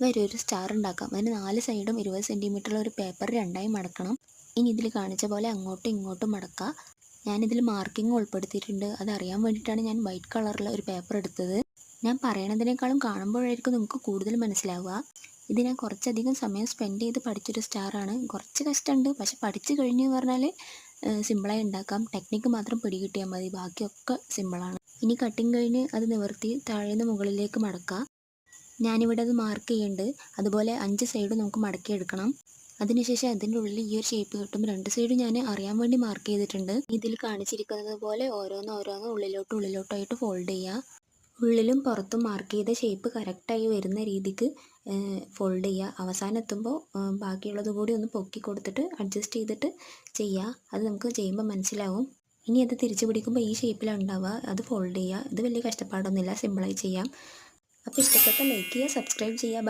വരെ ഒരു സ്റ്റാർ ഉണ്ടാക്കാം. അതിന് 4 സൈഡും 20 സെൻറ്റിമീറ്ററുള്ള ഒരു പേപ്പർ രണ്ടായി മടക്കണം. ഇനി ഇതിൽ കാണിച്ച പോലെ അങ്ങോട്ടും ഇങ്ങോട്ടും മടക്കുക. ഞാനിതിൽ മാർക്കിംഗ് ഉൾപ്പെടുത്തിയിട്ടുണ്ട്. അതറിയാൻ വേണ്ടിയിട്ടാണ് ഞാൻ വൈറ്റ് കളറുള്ള ഒരു പേപ്പർ എടുത്തത്. ഞാൻ പറയണതിനേക്കാളും കാണുമ്പോഴായിരിക്കും നിങ്ങൾക്ക് കൂടുതൽ മനസ്സിലാവുക. ഇത് ഞാൻ കുറച്ചധികം സമയം സ്പെൻഡ് ചെയ്ത് പഠിച്ചൊരു സ്റ്റാറാണ്. കുറച്ച് കഷ്ടമുണ്ട്, പക്ഷെ പഠിച്ചു കഴിഞ്ഞു പറഞ്ഞാൽ സിമ്പിളായി ഉണ്ടാക്കാം. ടെക്നിക്ക് മാത്രം പിടികിട്ടിയാൽ മതി, ബാക്കിയൊക്കെ സിമ്പിളാണ്. ഇനി കട്ടിങ് കഴിഞ്ഞ് അത് നിവർത്തി താഴേന്ന് മുകളിലേക്ക് മടക്കുക. ഞാനിവിടെ അത് മാർക്ക് ചെയ്യുന്നുണ്ട്. അതുപോലെ 5 സൈഡും നമുക്ക് മടക്കിയെടുക്കണം. അതിനുശേഷം അതിൻ്റെ ഉള്ളിൽ ഈ ഒരു ഷേപ്പ് കിട്ടും. 2 സൈഡും ഞാൻ അറിയാൻ വേണ്ടി മാർക്ക് ചെയ്തിട്ടുണ്ട്. ഇതിൽ കാണിച്ചിരിക്കുന്നത് പോലെ ഓരോന്നും ഉള്ളിലോട്ടായിട്ട് ഫോൾഡ് ചെയ്യുക. ഉള്ളിലും പുറത്തും മാർക്ക് ചെയ്ത ഷേപ്പ് കറക്റ്റായി വരുന്ന രീതിക്ക് ഫോൾഡ് ചെയ്യുക. അവസാനം എത്തുമ്പോൾ ബാക്കിയുള്ളത് കൂടി ഒന്ന് പൊക്കി കൊടുത്തിട്ട് അഡ്ജസ്റ്റ് ചെയ്തിട്ട് ചെയ്യുക. അത് നമുക്ക് ചെയ്യുമ്പോൾ മനസ്സിലാവും. ഇനി അത് തിരിച്ചു പിടിക്കുമ്പോൾ ഈ ഷേപ്പിലാണ് ഉണ്ടാവുക. അത് ഫോൾഡ് ചെയ്യുക. ഇത് വലിയ കഷ്ടപ്പാടൊന്നുമില്ല, സിമ്പിളായി ചെയ്യാം. അപ്പോൾ ഇഷ്ടപ്പെട്ട ലൈക്ക് ചെയ്യുക, സബ്സ്ക്രൈബ് ചെയ്യുക.